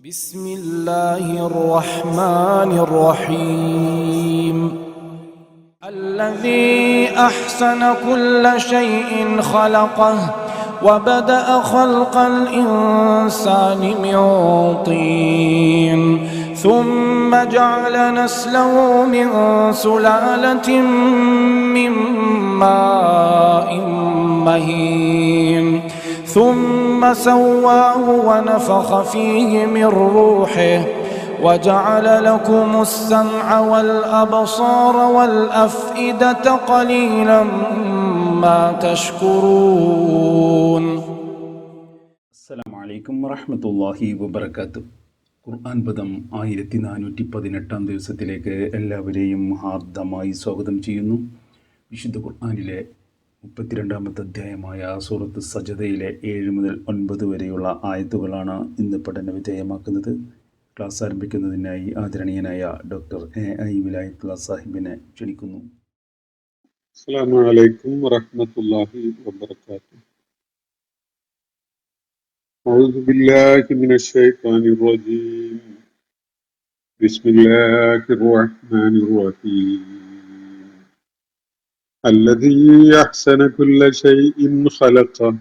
بسم الله الرحمن الرحيم الذي أحسن كل شيء خلقه وبدأ خلق الإنسان من طين ثم جعل نسله من سلالة من ماء مهين ثم سواه ونفخ فيه من روحه وجعل لكم السمع والأبصار والأفئدة قليلا ما تشكرون. അസ്സലാമു അലൈക്കും വറഹ്മത്തുള്ളാഹി വബറകാതുഹു. ഖുർആൻ പദം 1418 ദിവസത്തിലേക്ക് എല്ലാവരെയും ഹാർദമായി സ്വാഗതം ചെയ്യുന്നു. വിശുദ്ധ ഖുർആനിലെ 32-ാമത്തെ അധ്യായമായ സൂറത്ത് സജദയിലെ 7 മുതൽ 9 വരെയുള്ള ആയത്തുകളാണ് ഇന്ന് പഠന വിധേയമാക്കുന്നത്. ക്ലാസ് ആരംഭിക്കുന്നതിനായി ആദരണീയനായ ഡോക്ടർ എ.ഐ. വിലായത്തുള്ള സാഹിബിനെ ക്ഷണിക്കുന്നു. അസ്സലാമു അലൈക്കും വറഹ്മത്തുള്ളാഹി വബറകാതുഹു. أعوذ بالله من الشيطان الرجيم. بسم الله الرحمن الرحيم. الذي أحسن كل شيء خلقه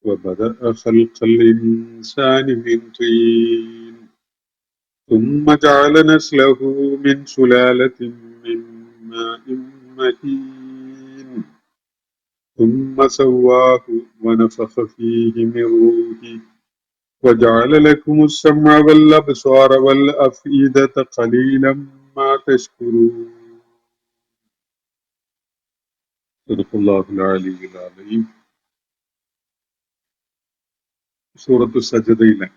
وبدأ خلق الإنسان من طين ثم جعل نسله من سلالة من ماء مهين ثم سواه ونفخ فيه من روحه وجعل لكم السمع والأبصار والأفئدة قليلا ما تشكرون. صدق الله العلي العظيم. സൂറത്ത് സജദയിലെ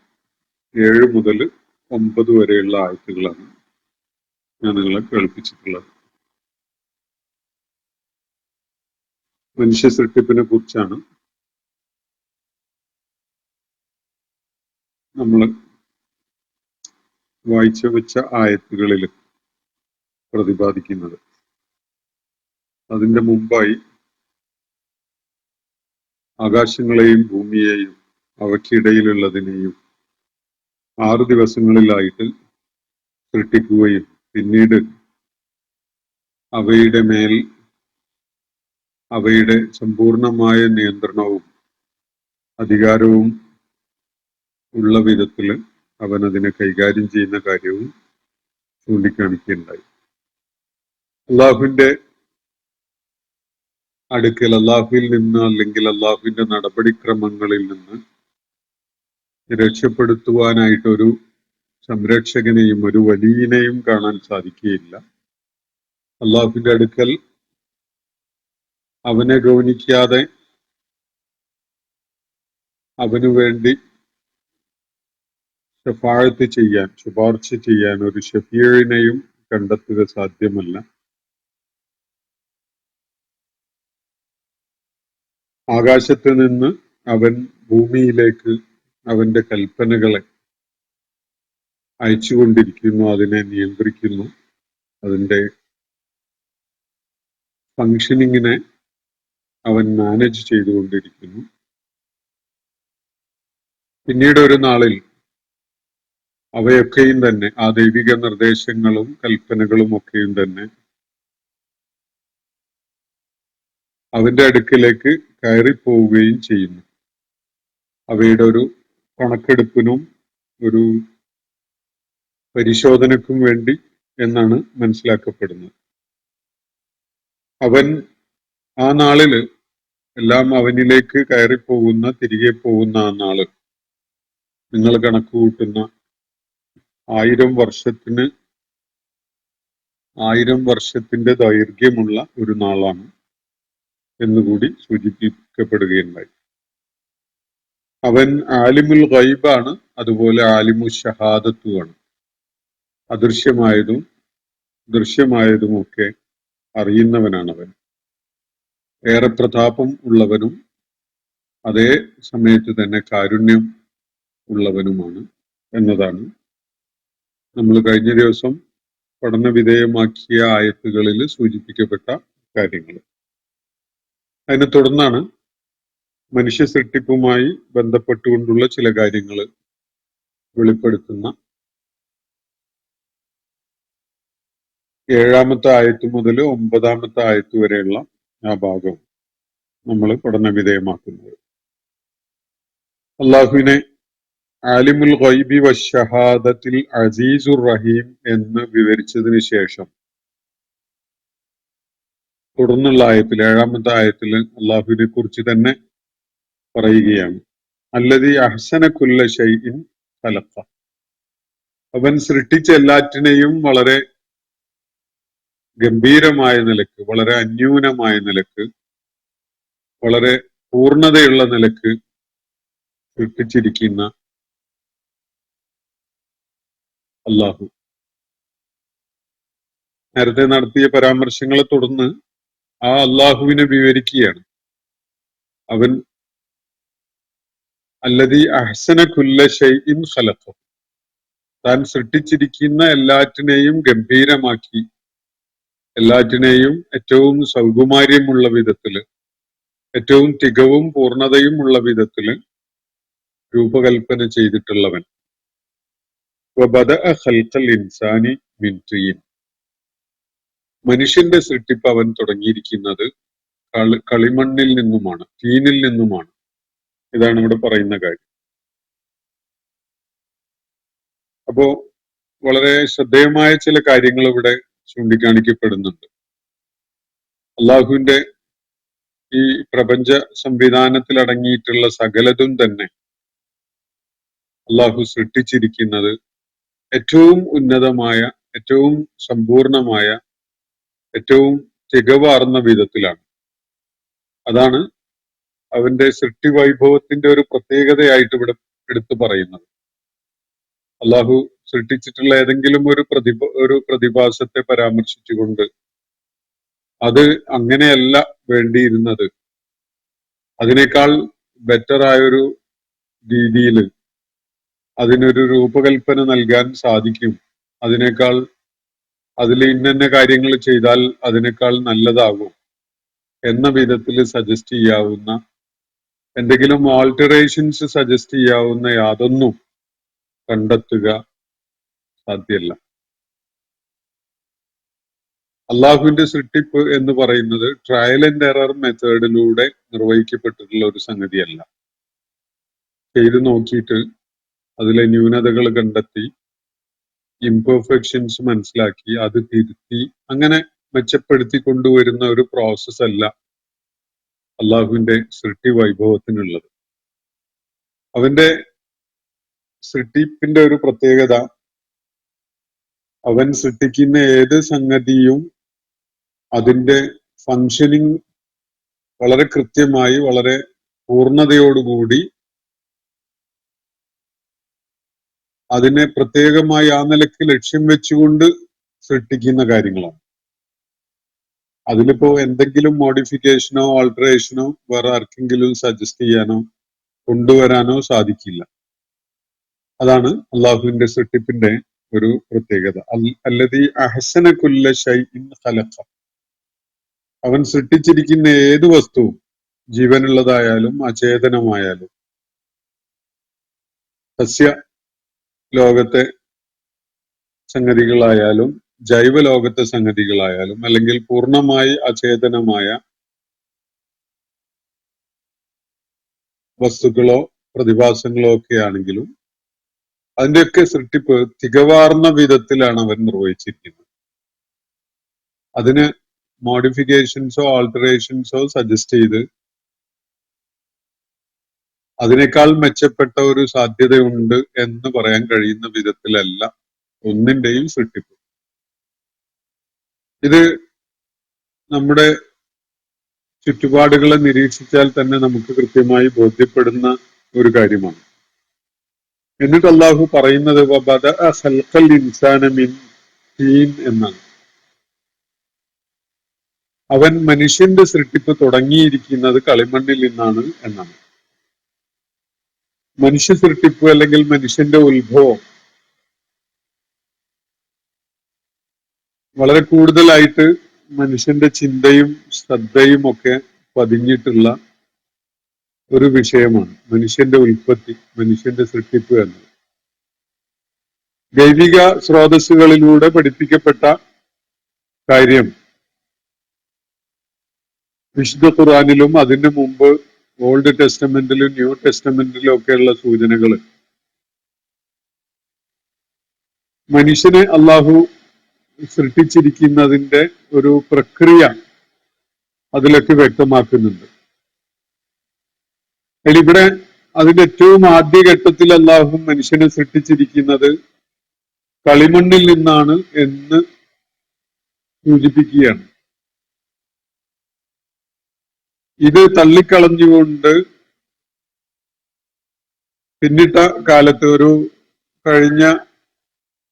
7 മുതൽ 9 വരെയുള്ള ആയത്തുകളാണ് ഞാൻ നിങ്ങളെ കേൾപ്പിച്ചിട്ടുള്ളത്. മനുഷ്യ സൃഷ്ടിപ്പിനെ കുറിച്ചാണ് നമ്മൾ വായിച്ചു വെച്ച ആയത്തുകളിൽ പ്രതിപാദിക്കുന്നത്. അതിന്റെ മുമ്പായി ആകാശങ്ങളെയും ഭൂമിയെയും അവയ്ക്കിടയിലുള്ളതിനെയും 6 ദിവസങ്ങളിലായിട്ട് സൃഷ്ടിക്കുകയും പിന്നീട് അവയുടെ മേൽ അവയുടെ സമ്പൂർണമായ നിയന്ത്രണവും അധികാരവും ഉള്ള വിധത്തിൽ അവൻ അതിനെ കൈകാര്യം ചെയ്യുന്ന കാര്യവും ചൂണ്ടിക്കാണിക്കുകയുണ്ടായി. അള്ളാഹുവിന്റെ അടുക്കൽ, അള്ളാഹുവിൽ നിന്ന് അല്ലെങ്കിൽ അള്ളാഹുവിന്റെ നടപടിക്രമങ്ങളിൽ നിന്ന് രക്ഷപ്പെടുത്തുവാനായിട്ടൊരു സംരക്ഷകനെയും ഒരു വലിയനെയും കാണാൻ സാധിക്കുകയില്ല. അള്ളാഹുവിന്റെ അടുക്കൽ അവനെ ഗൗനിക്കാതെ അവനു വേണ്ടി ശഫാഅത്ത് ചെയ്യാൻ, ശുപാർശ ചെയ്യാൻ ഒരു ഷഫീഇനെയും കണ്ടെത്തുക സാധ്യമല്ല. ആകാശത്ത് നിന്ന് അവൻ ഭൂമിയിലേക്ക് അവന്റെ കൽപ്പനകളെ അയച്ചുകൊണ്ടിരിക്കുന്നു, അതിനെ നിയന്ത്രിക്കുന്നു, അതിന്റെ ഫങ്ഷനിങ്ങിനെ അവൻ മാനേജ് ചെയ്തുകൊണ്ടിരിക്കുന്നു. പിന്നീട് ഒരു നാളിൽ അവയൊക്കെയും തന്നെ, ആ ദൈവിക നിർദ്ദേശങ്ങളും കൽപ്പനകളും ഒക്കെയും തന്നെ അവന്റെ അടുക്കിലേക്ക് കയറിപ്പോവുകയും ചെയ്യുന്നു. അവയുടെ ഒരു കണക്കെടുപ്പിനും ഒരു പരിശോധനക്കും വേണ്ടി എന്നാണ് മനസ്സിലാക്കപ്പെടുന്നത്. അവൻ ആ നാളില് എല്ലാം അവനിലേക്ക് കയറിപ്പോകുന്ന, തിരികെ പോകുന്ന ആ നാള് നിങ്ങൾ കണക്ക് കൂട്ടുന്ന 1000 വർഷത്തിന്റെ ദൈർഘ്യമുള്ള ഒരു നാളാണ് എന്നുകൂടി സൂചിപ്പിക്കപ്പെടുകയുണ്ടായി. അവൻ ആലിമുൽ ഗൈബാണ്, അതുപോലെ ആലിമു ഷഹാദത്തുമാണ്. അദൃശ്യമായതും ദൃശ്യമായതുമൊക്കെ അറിയുന്നവനാണ് അവൻ. ഏറെ പ്രതാപം ഉള്ളവനും അതേ സമയത്ത് തന്നെ കാരുണ്യം ഉള്ളവനുമാണ് എന്നതാണ് നമ്മൾ കഴിഞ്ഞ ദിവസം പഠന വിധേയമാക്കിയ ആയത്തുകളിൽ സൂചിപ്പിക്കപ്പെട്ട കാര്യങ്ങൾ. അതിനെ തുടർന്നാണ് മനുഷ്യ സൃഷ്ടിപ്പുമായി ബന്ധപ്പെട്ടുകൊണ്ടുള്ള ചില കാര്യങ്ങൾ വെളിപ്പെടുത്തുന്ന 7-ാമത്തെ ആയത്ത് മുതൽ 9-ാമത്തെ ആയത്ത് വരെയുള്ള ആ ഭാഗം നമ്മൾ പഠന വിധേയമാക്കുന്നത്. അള്ളാഹുവിനെ ആലിമുൽ ഗൈബി വശഹാദത്തിൽ അസീസുർ റഹീം എന്ന് വിവരിച്ചതിന് ശേഷം തുടർന്നുള്ള ആയത്തിൽ 7-ാമത്തെ ആയത്തിൽ അള്ളാഹുവിനെ കുറിച്ച് തന്നെ പറയുകയാണ്. അല്ലദീ അഹ്സന കുല്ല ശൈഇൻ ഖലഖ, അവൻ സൃഷ്ടിച്ച എല്ലാറ്റിനെയും വളരെ ഗംഭീരമായ നിലക്ക്, വളരെ അന്യൂനമായ നിലക്ക്, വളരെ പൂർണ്ണതയുള്ള നിലക്ക് സൃഷ്ടിച്ചിരിക്കുന്ന അള്ളാഹു. നേരത്തെ നടത്തിയ പരാമർശങ്ങളെ തുടർന്ന് ആ അള്ളാഹുവിനെ വിവരിക്കുകയാണ്. അവൻ അല്ലദീ അഹ്സന കുല്ല ശൈഇൻ ഖലഖ, താൻ സൃഷ്ടിച്ചിരിക്കുന്ന എല്ലാറ്റിനെയും ഗംഭീരമാക്കി, എല്ലാറ്റിനെയും ഏറ്റവും സൗകുമാര്യമുള്ള വിധത്തില്, ഏറ്റവും തികവും പൂർണ്ണതയും ഉള്ള വിധത്തില് രൂപകൽപ്പന ചെയ്തിട്ടുള്ളവൻ. വബദഅ ഖൽഖൽ ഇൻസാനി മിൻ തീൻ, മനുഷ്യന്റെ സൃഷ്ടിപ്പ് അവൻ തുടങ്ങിയിരിക്കുന്നത് കളിമണ്ണിൽ നിന്നുമാണ്, തീനിൽ നിന്നുമാണ്. ഇതാണ് ഇവിടെ പറയുന്ന കാര്യം. അപ്പോ വളരെ ശ്രദ്ധേയമായ ചില കാര്യങ്ങൾ ഇവിടെ ചൂണ്ടിക്കാണിക്കപ്പെടുന്നുണ്ട്. അള്ളാഹുവിന്റെ ഈ പ്രപഞ്ച സംവിധാനത്തിൽ അടങ്ങിയിട്ടുള്ള സകലതും തന്നെ അള്ളാഹു സൃഷ്ടിച്ചിരിക്കുന്നത് ഏറ്റവും ഉന്നതമായ, ഏറ്റവും സമ്പൂർണമായ, ഏറ്റവും തികവാർന്ന വിധത്തിലാണ്. അതാണ് അവന്റെ സൃഷ്ടി വൈഭവത്തിന്റെ ഒരു പ്രത്യേകതയായിട്ട് ഇവിടെ എടുത്തു പറയുന്നത്. അള്ളാഹു സൃഷ്ടിച്ചിട്ടുള്ള ഏതെങ്കിലും ഒരു പ്രതിഭാസത്തെ പരാമർശിച്ചുകൊണ്ട് അത് അങ്ങനെയല്ല വേണ്ടിയിരുന്നത്, അതിനേക്കാൾ ബെറ്ററായൊരു രീതിയിൽ അതിനൊരു രൂപകൽപ്പന നൽകാൻ സാധിക്കും, അതിനേക്കാൾ അതിൽ ഇന്ന കാര്യങ്ങൾ ചെയ്താൽ അതിനേക്കാൾ നല്ലതാകും എന്ന വിധത്തിൽ സജസ്റ്റ് ചെയ്യാവുന്ന, എന്തെങ്കിലും ആൾട്ടറേഷൻസ് സജസ്റ്റ് ചെയ്യാവുന്ന യാതൊന്നും കണ്ടെത്തുക സാധ്യമല്ല. അള്ളാഹുവിന്റെ സൃഷ്ടിപ്പ് എന്ന് പറയുന്നത് ട്രയൽ ആൻഡ് എറർ മെത്തേഡിലൂടെ നിർവഹിക്കപ്പെട്ടിട്ടുള്ള ഒരു സംഗതിയല്ല. ചെയ്തു നോക്കിയിട്ട് അതിലെ ന്യൂനതകൾ കണ്ടെത്തി, ഇംപെർഫെക്ഷൻസ് മനസ്സിലാക്കി, അത് തിരുത്തി അങ്ങനെ മെച്ചപ്പെടുത്തി കൊണ്ടുവരുന്ന ഒരു പ്രോസസ് അല്ല അള്ളാഹുവിന്റെ സൃഷ്ടി വൈഭവത്തിനുള്ളത്. അവന്റെ സൃഷ്ടിപ്പിന്റെ ഒരു പ്രത്യേകത, അവൻ സൃഷ്ടിക്കുന്ന ഏത് സംഗതിയും അതിന്റെ ഫങ്ഷനിങ് വളരെ കൃത്യമായി, വളരെ പൂർണ്ണതയോടുകൂടി അതിനെ പ്രത്യേകമായി ആ നിലയ്ക്ക് ലക്ഷ്യം വെച്ചുകൊണ്ട് സൃഷ്ടിക്കുന്ന കാര്യങ്ങളാണ്. അതിലിപ്പോ എന്തെങ്കിലും മോഡിഫിക്കേഷനോ ആൾട്ടറേഷനോ വേറെ ആർക്കെങ്കിലും സജസ്റ്റ് ചെയ്യാനോ കൊണ്ടുവരാനോ സാധിക്കില്ല. അതാണ് അള്ളാഹുവിന്റെ സൃഷ്ടിപ്പിന്റെ ഒരു പ്രത്യേകത. അല്ലദീ അഹ്സന കുല്ല ശൈഇൻ ഖലഖ, അവൻ സൃഷ്ടിച്ചിരിക്കുന്ന ഏത് വസ്തുവും, ജീവനുള്ളതായാലും അചേതനമായാലും, സസ്യ ലോകത്തെ സംഗതികളായാലും ജൈവലോകത്തെ സംഗതികളായാലും, അല്ലെങ്കിൽ പൂർണ്ണമായി അചേതനമായ വസ്തുക്കളോ പ്രതിഭാസങ്ങളോ ഒക്കെ ആണെങ്കിലും അതിന്റെയൊക്കെ സൃഷ്ടിപ്പ് തികവാർന്ന വിധത്തിലാണ് അവൻ നിർവഹിച്ചിരിക്കുന്നത്. അതിന് മോഡിഫിക്കേഷൻസോ ആൾട്ടറേഷൻസോ സജസ്റ്റ് ചെയ്ത് അതിനേക്കാൾ മെച്ചപ്പെട്ട ഒരു സാധ്യതയുണ്ട് എന്ന് പറയാൻ കഴിയുന്ന വിധത്തിലല്ല ഒന്നിന്റെയും സൃഷ്ടിപ്പ്. ഇത് നമ്മുടെ ചുറ്റുപാടുകളെ നിരീക്ഷിച്ചാൽ തന്നെ നമുക്ക് കൃത്യമായി ബോധ്യപ്പെടുന്ന ഒരു കാര്യമാണ്. എന്നിട്ട് അള്ളാഹു പറയുന്നത് വബദഅ ഖൽഖൽ ഇൻസാന മിൻ തീൻ എന്നാണ്. അവൻ മനുഷ്യന്റെ സൃഷ്ടിപ്പ് തുടങ്ങിയിരിക്കുന്നത് കളിമണ്ണിൽ നിന്നാണ് എന്നാണ്. മനുഷ്യ സൃഷ്ടിപ്പ് അല്ലെങ്കിൽ മനുഷ്യന്റെ ഉത്ഭവം വളരെ കൂടുതലായിട്ട് മനുഷ്യന്റെ ചിന്തയും ശ്രദ്ധയും ഒക്കെ പതിഞ്ഞിട്ടുള്ള ഒരു വിഷയമാണ് മനുഷ്യന്റെ ഉൽപ്പത്തി, മനുഷ്യന്റെ സൃഷ്ടിപ്പ് എന്നത്. ദൈവിക സ്രോതസ്സുകളിലൂടെ പഠിപ്പിക്കപ്പെട്ട കാര്യം വിശുദ്ധ ഖുർആനിലും അതിനു മുമ്പ് ഓൾഡ് ടെസ്റ്റമെന്റിലും ന്യൂ ടെസ്റ്റമെന്റിലും ഒക്കെയുള്ള സൂചനകൾ മനുഷ്യനെ അള്ളാഹു സൃഷ്ടിച്ചിരിക്കുന്നതിന്റെ ഒരു പ്രക്രിയ അതിലൊക്കെ വ്യക്തമാക്കുന്നുണ്ട്. ഇവിടെ അതിന്റെ ഏറ്റവും ആദ്യഘട്ടത്തിൽ അള്ളാഹു മനുഷ്യനെ സൃഷ്ടിച്ചിരിക്കുന്നത് കളിമണ്ണിൽ നിന്നാണ് എന്ന് സൂചിപ്പിക്കുകയാണ്. ഇത് തള്ളിക്കളഞ്ഞുകൊണ്ട് പിന്നിട്ട കാലത്ത് കഴിഞ്ഞ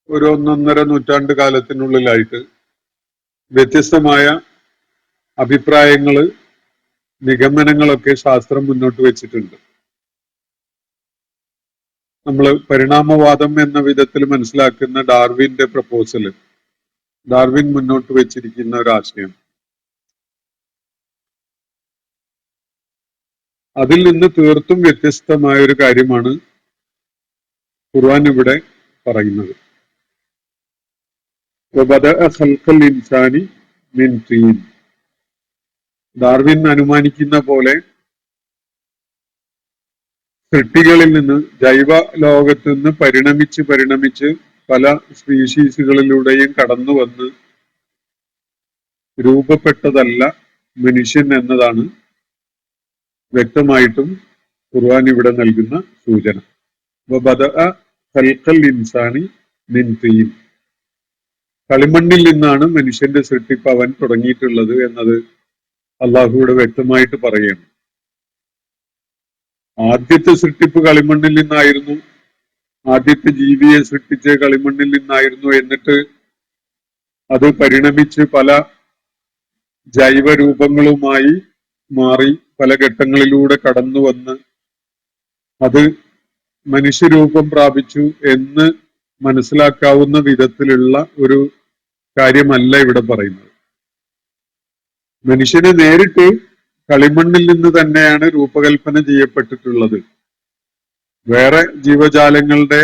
ഒരു 1.5 നൂറ്റാണ്ട് കാലത്തിനുള്ളിലായിട്ട് വ്യത്യസ്തമായ അഭിപ്രായങ്ങള്, നിഗമനങ്ങളൊക്കെ ശാസ്ത്രം മുന്നോട്ട് വെച്ചിട്ടുണ്ട്. നമ്മൾ പരിണാമവാദം എന്ന വിധത്തിൽ മനസ്സിലാക്കുന്ന ഡാർവിന്റെ പ്രപ്പോസൽ, ഡാർവിൻ മുന്നോട്ട് വെച്ചിരിക്കുന്ന ഒരു ആശയം, അതിൽ നിന്ന് തീർത്തും വ്യത്യസ്തമായ ഒരു കാര്യമാണ് ഖുർആൻ ഇവിടെ പറയുന്നത്. ഡാർവിൻ അനുമാനിക്കുന്ന പോലെ സൃഷ്ടികളിൽ നിന്ന്, ജൈവ ലോകത്ത് നിന്ന് പരിണമിച്ച് പല സ്പീഷീസുകളിലൂടെയും കടന്നു വന്ന് രൂപപ്പെട്ടതല്ല മനുഷ്യൻ എന്നതാണ് വ്യക്തമായിട്ടും ഖുർആൻ ഇവിടെ നൽകുന്ന സൂചന. കളിമണ്ണിൽ നിന്നാണ് മനുഷ്യന്റെ സൃഷ്ടിപ്പ് അവൻ തുടങ്ങിയിട്ടുള്ളത് എന്നത് അള്ളാഹുവിടെ വ്യക്തമായിട്ട് പറയുകയാണ്. ആദ്യത്തെ സൃഷ്ടിപ്പ് കളിമണ്ണിൽ നിന്നായിരുന്നു, ആദ്യത്തെ ജീവിയെ സൃഷ്ടിച്ച് കളിമണ്ണിൽ നിന്നായിരുന്നു. എന്നിട്ട് അത് പരിണമിച്ച് പല ജൈവ രൂപങ്ങളുമായി മാറി പല ഘട്ടങ്ങളിലൂടെ കടന്നു വന്ന് അത് മനുഷ്യരൂപം പ്രാപിച്ചു എന്ന് മനസ്സിലാക്കാവുന്ന വിധത്തിലുള്ള ഒരു കാര്യമല്ല ഇവിടെ പറയുന്നത്. മനുഷ്യനെ നേരിട്ട് കളിമണ്ണിൽ നിന്ന് തന്നെയാണ് രൂപകൽപ്പന ചെയ്യപ്പെട്ടിട്ടുള്ളത്. വേറെ ജീവജാലങ്ങളുടെ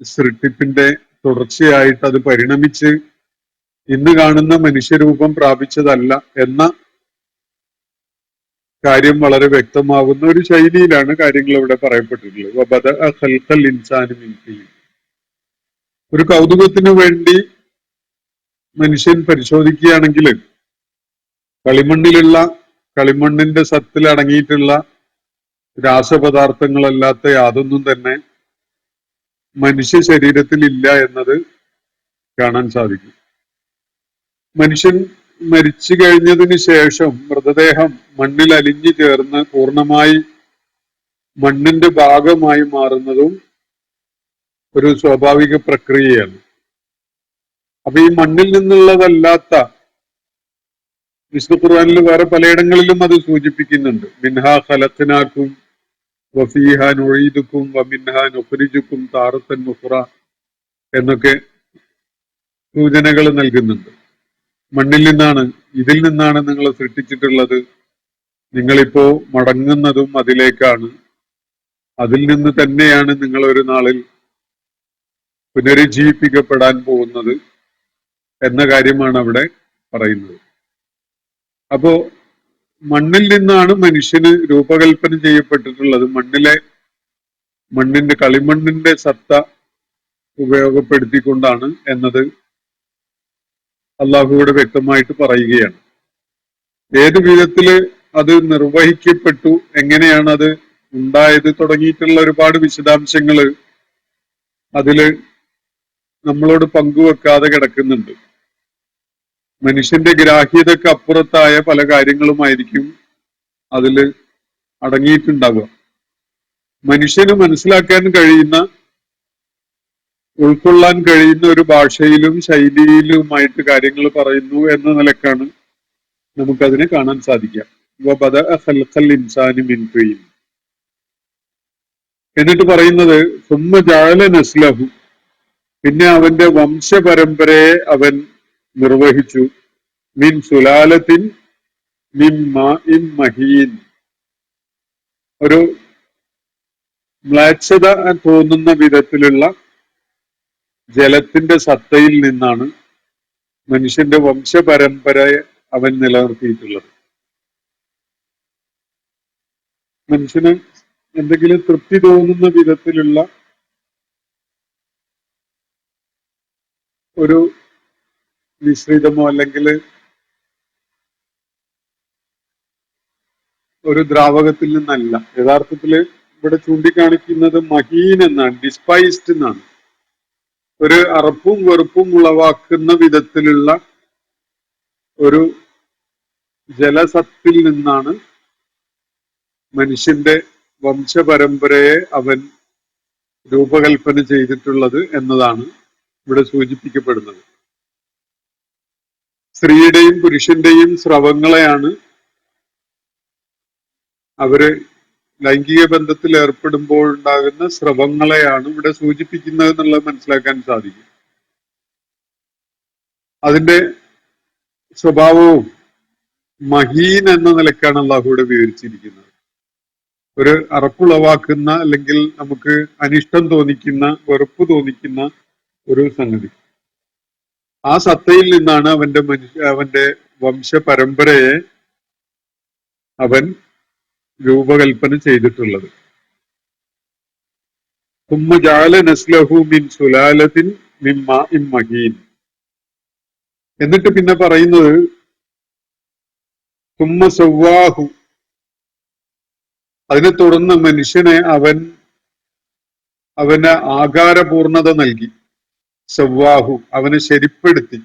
സൃഷ്ടിപ്പിന്റെ തുടർച്ചയായിട്ട് അത് പരിണമിച്ച് ഇന്ന് കാണുന്ന മനുഷ്യരൂപം പ്രാപിച്ചതല്ല എന്ന കാര്യം വളരെ വ്യക്തമാകുന്ന ഒരു ശൈലിയിലാണ് കാര്യങ്ങൾ ഇവിടെ പറയപ്പെട്ടിട്ടുള്ളത്. ഒരു കൗതുകത്തിനു വേണ്ടി മനുഷ്യൻ പരിശോധിക്കുകയാണെങ്കിൽ കളിമണ്ണിന്റെ സത്തിൽ അടങ്ങിയിട്ടുള്ള രാസപദാർത്ഥങ്ങളല്ലാത്ത യാതൊന്നും തന്നെ മനുഷ്യ ശരീരത്തിൽ ഇല്ല എന്നത് കാണാൻ സാധിക്കും. മനുഷ്യൻ മരിച്ചു കഴിഞ്ഞതിന് ശേഷം മൃതദേഹം മണ്ണിൽ അലിഞ്ഞു ചേർന്ന് പൂർണ്ണമായി മണ്ണിന്റെ ഭാഗമായി മാറുന്നതും ഒരു സ്വാഭാവിക പ്രക്രിയയാണ്. അപ്പൊ ഈ മണ്ണിൽ നിന്നുള്ളതല്ലാത്ത, വിശുദ്ധ ഖുർആനിൽ വേറെ പലയിടങ്ങളിലും അത് സൂചിപ്പിക്കുന്നുണ്ട്. മിൻഹാ ഖലഖ്നാകും വഫീഹാ നുഈദുകും വമിൻഹാ നുഖ്രിജുകും താറത്തൻ ഉഖ്റ എന്നൊക്കെ സൂചനകൾ നൽകുന്നുണ്ട്. മണ്ണിൽ നിന്നാണ്, ഇതിൽ നിന്നാണ് നിങ്ങൾ സൃഷ്ടിച്ചിട്ടുള്ളത്, നിങ്ങളിപ്പോ മടങ്ങുന്നതും അതിലേക്കാണ്, അതിൽ നിന്ന് തന്നെയാണ് നിങ്ങൾ ഒരു നാളിൽ പുനരുജ്ജീവിപ്പിക്കപ്പെടാൻ പോകുന്നത് എന്ന കാര്യമാണ് അവിടെ പറയുന്നത്. അപ്പോ മണ്ണിൽ നിന്നാണ് മനുഷ്യന് രൂപകൽപ്പന ചെയ്യപ്പെട്ടിട്ടുള്ളത്. കളിമണ്ണിന്റെ സത്ത ഉപയോഗപ്പെടുത്തിക്കൊണ്ടാണ് എന്നത് അള്ളാഹുവിടെ വ്യക്തമായിട്ട് പറയുകയാണ്. ഏത് വിധത്തില് അത് നിർവഹിക്കപ്പെട്ടു, എങ്ങനെയാണ് അത് ഉണ്ടായത് തുടങ്ങിയിട്ടുള്ള ഒരുപാട് വിശദാംശങ്ങള് അതില് നമ്മളോട് പങ്കുവെക്കാതെ കിടക്കുന്നുണ്ട്. മനുഷ്യന്റെ ഗ്രാഹ്യതക്ക് അപ്പുറത്തായ പല കാര്യങ്ങളുമായിരിക്കും അതില് അടങ്ങിയിട്ടുണ്ടാവുക. മനുഷ്യന് മനസ്സിലാക്കാൻ കഴിയുന്ന, ഉൾക്കൊള്ളാൻ കഴിയുന്ന ഒരു ഭാഷയിലും ശൈലിയിലുമായിട്ട് കാര്യങ്ങൾ പറയുന്നു എന്ന നിലക്കാണ് നമുക്കതിനെ കാണാൻ സാധിക്കാം. എന്നിട്ട് പറയുന്നത് സുമ്മ ജഅല നസ്ലഹു, പിന്നെ അവന്റെ വംശപരമ്പരയെ അവൻ നിർവഹിച്ചു. മിൻ സുലാലത്തിൻ മിൻ മാഇൻ മഹീൻ, ഒരു മ്ലേച്ഛത തോന്നുന്ന വിധത്തിലുള്ള ജലത്തിന്റെ സത്തയിൽ നിന്നാണ് മനുഷ്യന്റെ വംശപരമ്പരയെ അവൻ നിലനിർത്തിയിട്ടുള്ളത്. മനുഷ്യന് എന്തെങ്കിലും തൃപ്തി തോന്നുന്ന വിധത്തിലുള്ള ഒരു മിശ്രിതമോ അല്ലെങ്കിൽ ഒരു ദ്രാവകത്തിൽ നിന്നല്ല. യഥാർത്ഥത്തില് ഇവിടെ ചൂണ്ടിക്കാണിക്കുന്നത് മഹീൻ എന്നാണ്, ഡിസ്പൈസ്ഡ് എന്നാണ്. ഒരു അറപ്പും വെറുപ്പും ഉളവാക്കുന്ന വിധത്തിലുള്ള ഒരു ജലസത്തിൽ നിന്നാണ് മനുഷ്യന്റെ വംശപരമ്പരയെ അവൻ രൂപകൽപ്പന ചെയ്തിട്ടുള്ളത് എന്നതാണ് ഇവിടെ സൂചിപ്പിക്കപ്പെടുന്നത്. സ്ത്രീയുടെയും പുരുഷന്റെയും സ്രവങ്ങളെയാണ് അവര് ലൈംഗിക ബന്ധത്തിൽ ഏർപ്പെടുമ്പോൾ ഉണ്ടാകുന്ന സ്രവങ്ങളെയാണ് ഇവിടെ സൂചിപ്പിക്കുന്നത് എന്നുള്ളത് മനസ്സിലാക്കാൻ സാധിക്കും. അതിന്റെ സ്വഭാവവും മഹീൻ എന്ന നിലക്കാണ് അള്ളാഹു ഇവിടെ വിവരിച്ചിരിക്കുന്നത്. ഒരു അറപ്പുളവാക്കുന്ന അല്ലെങ്കിൽ നമുക്ക് അനിഷ്ടം തോന്നിക്കുന്ന, വെറുപ്പ് തോന്നിക്കുന്ന ഒരു സംഗതി. ആ സത്തയിൽ നിന്നാണ് അവന്റെ വംശപരമ്പരയെ അവൻ രൂപകൽപ്പന ചെയ്തിട്ടുള്ളത്. ثم جعل نسله من سلالة من ماء مهين. എന്നിട്ട് പിന്നെ പറയുന്നത് ثم سواه. അതിനെ തുടർന്ന് മനുഷ്യനെ അവന് ആകാരപൂർണത നൽകി. സവ്വാഹു, അവനെ ശരിപ്പെടുത്തി,